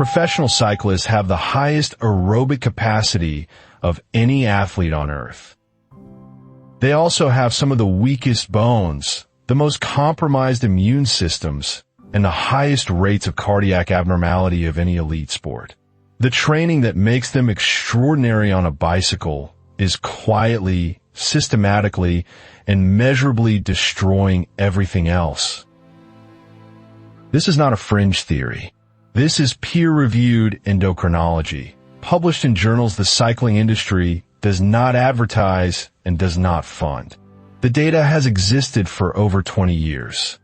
Professional cyclists have the highest aerobic capacity of any athlete on Earth. They also have some of the weakest bones, the most compromised immune systems, and the highest rates of cardiac abnormality of any elite sport. The training that makes them extraordinary on a bicycle is quietly, systematically, and measurably destroying everything else. This is not a fringe theory. This is peer-reviewed endocrinology, published in journals the cycling industry does not advertise and does not fund. The data has existed for over 20 years.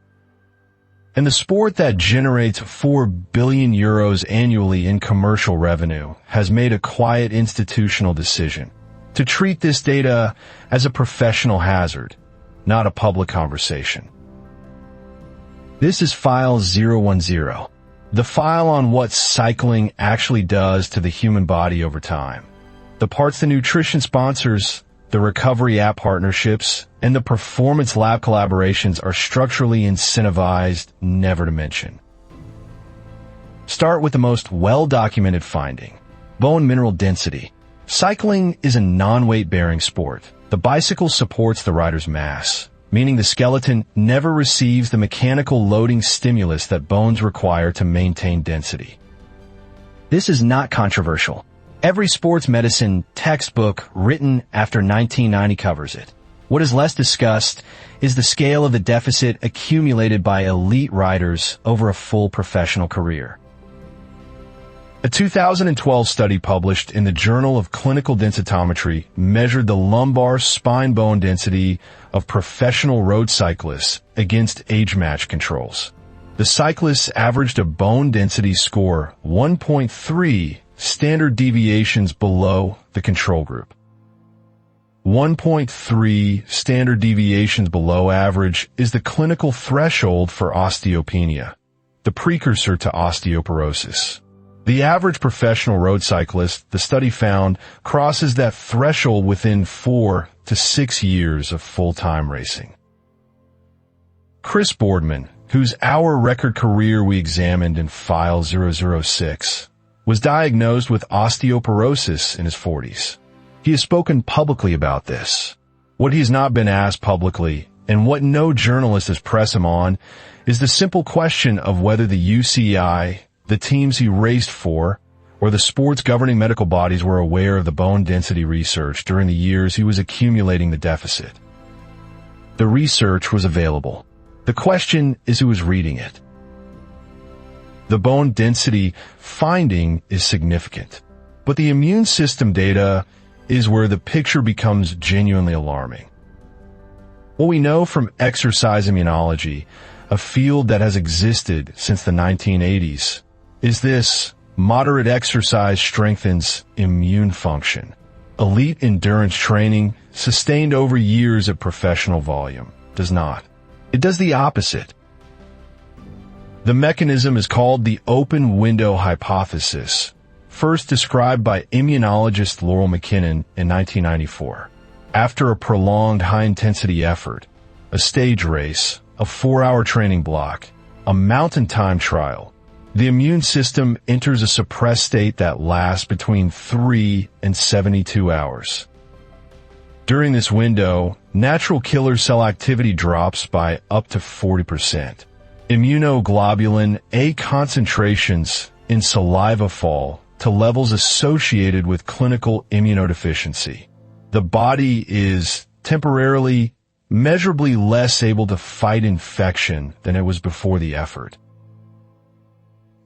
And the sport that generates 4 billion euros annually in commercial revenue has made a quiet institutional decision to treat this data as a professional hazard, not a public conversation. This is File 010, the file on what cycling actually does to the human body over time. The parts the nutrition sponsors, the recovery app partnerships, and the performance lab collaborations are structurally incentivized never to mention. Start with the most well-documented finding: bone mineral density. Cycling is a non-weight-bearing sport. The bicycle supports the rider's mass, meaning the skeleton never receives the mechanical loading stimulus that bones require to maintain density. This is not controversial. Every sports medicine textbook written after 1990 covers it. What is less discussed is the scale of the deficit accumulated by elite riders over a full professional career. A 2012 study published in the Journal of Clinical Densitometry measured the lumbar spine bone density of professional road cyclists against age-matched controls. The cyclists averaged a bone density score 1.3 standard deviations below the control group. 1.3 standard deviations below average is the clinical threshold for osteopenia, the precursor to osteoporosis. The average professional road cyclist, the study found, crosses that threshold within 4 to 6 years of full-time racing. Chris Boardman, whose hour record career we examined in File 006, was diagnosed with osteoporosis in his 40s. He has spoken publicly about this. What he has not been asked publicly, and what no journalist has pressed him on, is the simple question of whether the UCI, the teams he raced for, or the sport's governing medical bodies were aware of the bone density research during the years he was accumulating the deficit. The research was available. The question is who was reading it. The bone density finding is significant, but the immune system data is where the picture becomes genuinely alarming. What we know from exercise immunology, a field that has existed since the 1980s, is this: moderate exercise strengthens immune function. Elite endurance training, sustained over years at professional volume, does not. It does the opposite. The mechanism is called the open window hypothesis, first described by immunologist Laurel McKinnon in 1994. After a prolonged high-intensity effort, a stage race, a 4-hour training block, a mountain time trial, the immune system enters a suppressed state that lasts between 3 and 72 hours. During this window, natural killer cell activity drops by up to 40%. Immunoglobulin A concentrations in saliva fall to levels associated with clinical immunodeficiency. The body is temporarily, measurably less able to fight infection than it was before the effort.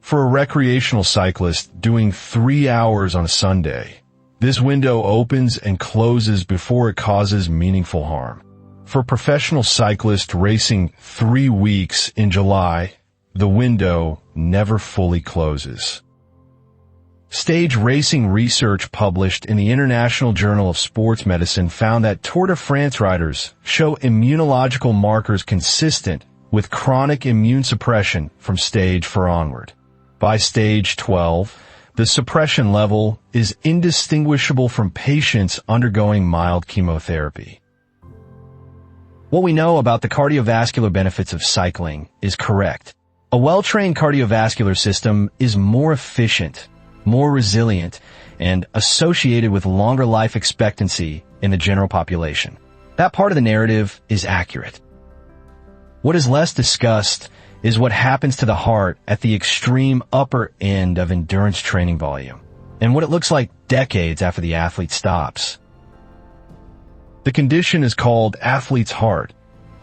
For a recreational cyclist doing 3 hours on a Sunday, this window opens and closes before it causes meaningful harm. For a professional cyclist racing 3 weeks in July, the window never fully closes. Stage racing research published in the International Journal of Sports Medicine found that Tour de France riders show immunological markers consistent with chronic immune suppression from stage 4 onward. By stage 12, the suppression level is indistinguishable from patients undergoing mild chemotherapy. What we know about the cardiovascular benefits of cycling is correct. A well-trained cardiovascular system is more efficient, more resilient, and associated with longer life expectancy in the general population. That part of the narrative is accurate. What is less discussed is what happens to the heart at the extreme upper end of endurance training volume, and what it looks like decades after the athlete stops. The condition is called athlete's heart,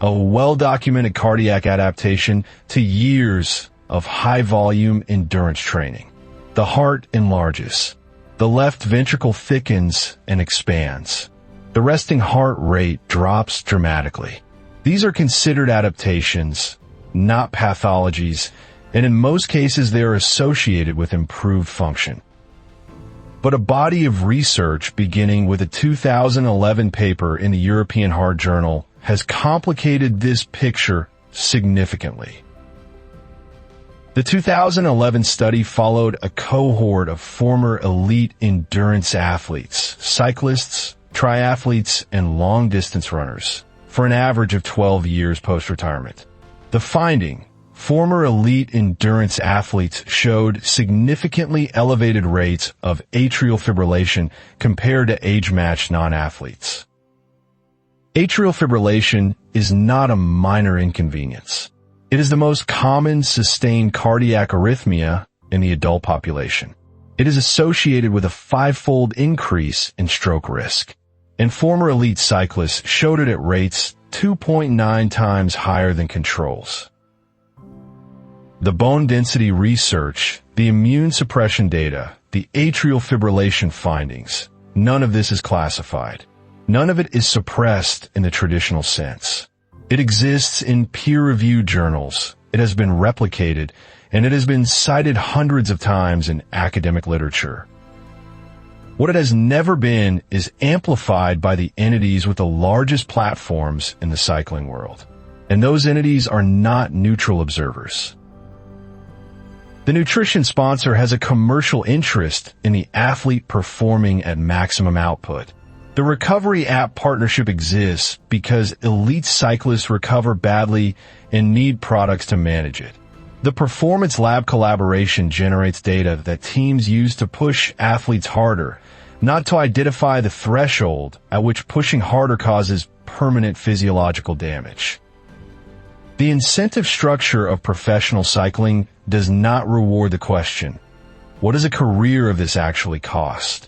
a well-documented cardiac adaptation to years of high-volume endurance training. The heart enlarges. The left ventricle thickens and expands. The resting heart rate drops dramatically. These are considered adaptations, not pathologies, and in most cases they are associated with improved function. But a body of research beginning with a 2011 paper in the European Heart Journal has complicated this picture significantly. The 2011 study followed a cohort of former elite endurance athletes, cyclists, triathletes, and long-distance runners for an average of 12 years post-retirement. The finding, former elite endurance athletes showed significantly elevated rates of atrial fibrillation compared to age-matched non-athletes. Atrial fibrillation is not a minor inconvenience. It is the most common sustained cardiac arrhythmia in the adult population. It is associated with a 5-fold increase in stroke risk, and former elite cyclists showed it at rates 2.9 times higher than controls. The bone density research, the immune suppression data, the atrial fibrillation findings, none of this is classified. None of it is suppressed in the traditional sense. It exists in peer-reviewed journals, it has been replicated, and it has been cited hundreds of times in academic literature. What it has never been is amplified by the entities with the largest platforms in the cycling world. And those entities are not neutral observers. The nutrition sponsor has a commercial interest in the athlete performing at maximum output. The Recovery app partnership exists because elite cyclists recover badly and need products to manage it. The Performance Lab collaboration generates data that teams use to push athletes harder, not to identify the threshold at which pushing harder causes permanent physiological damage. The incentive structure of professional cycling does not reward the question, what does a career of this actually cost?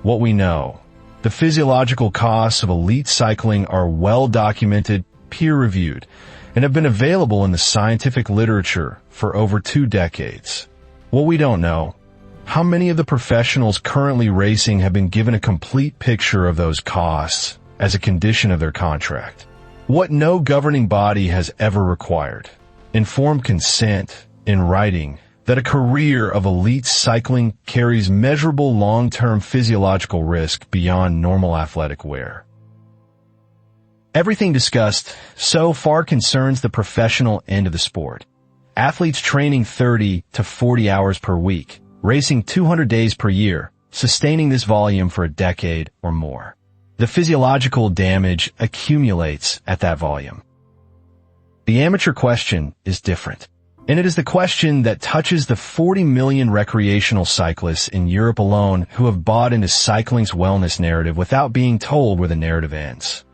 What we know, the physiological costs of elite cycling are well documented, peer-reviewed, and have been available in the scientific literature for over 2 decades. What we don't know, how many of the professionals currently racing have been given a complete picture of those costs as a condition of their contract? What no governing body has ever required, informed consent in writing that a career of elite cycling carries measurable long-term physiological risk beyond normal athletic wear. Everything discussed so far concerns the professional end of the sport. Athletes training 30 to 40 hours per week, racing 200 days per year, sustaining this volume for a decade or more. The physiological damage accumulates at that volume. The amateur question is different. And it is the question that touches the 40 million recreational cyclists in Europe alone who have bought into cycling's wellness narrative without being told where the narrative ends.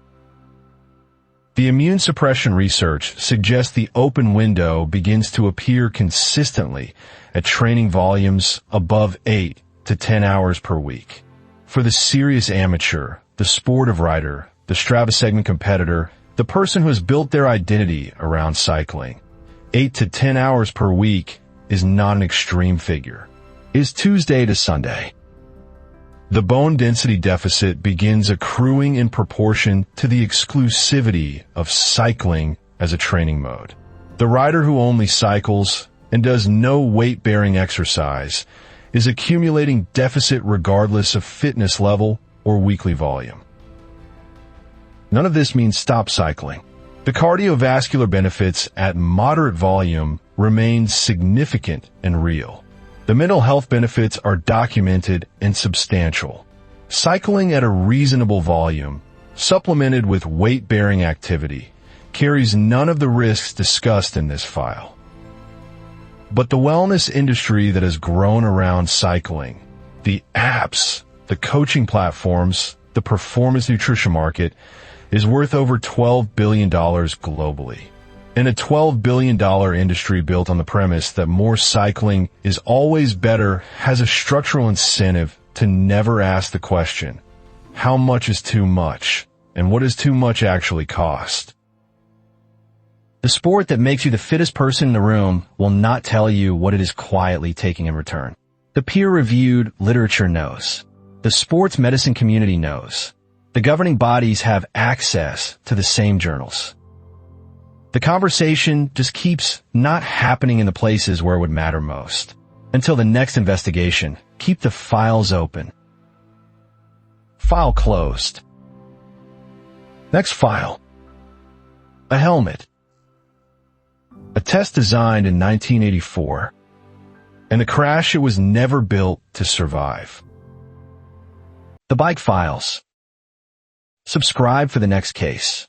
The immune suppression research suggests the open window begins to appear consistently at training volumes above 8 to 10 hours per week. For the serious amateur, the sportive rider, the Strava segment competitor, the person who has built their identity around cycling, 8 to 10 hours per week is not an extreme figure. It is Tuesday to Sunday. The bone density deficit begins accruing in proportion to the exclusivity of cycling as a training mode. The rider who only cycles and does no weight-bearing exercise is accumulating deficit regardless of fitness level or weekly volume. None of this means stop cycling. The cardiovascular benefits at moderate volume remain significant and real. The mental health benefits are documented and substantial. Cycling at a reasonable volume, supplemented with weight-bearing activity, carries none of the risks discussed in this file. But the wellness industry that has grown around cycling, the apps, the coaching platforms, the performance nutrition market, is worth over $12 billion globally. And a $12 billion industry built on the premise that more cycling is always better has a structural incentive to never ask the question, how much is too much? And what does too much actually cost? The sport that makes you the fittest person in the room will not tell you what it is quietly taking in return. The peer-reviewed literature knows. The sports medicine community knows. The governing bodies have access to the same journals. The conversation just keeps not happening in the places where it would matter most. Until the next investigation, keep the files open. File closed. Next file. A helmet. A test designed in 1984, and a crash it was never built to survive. The bike files. Subscribe for the next case.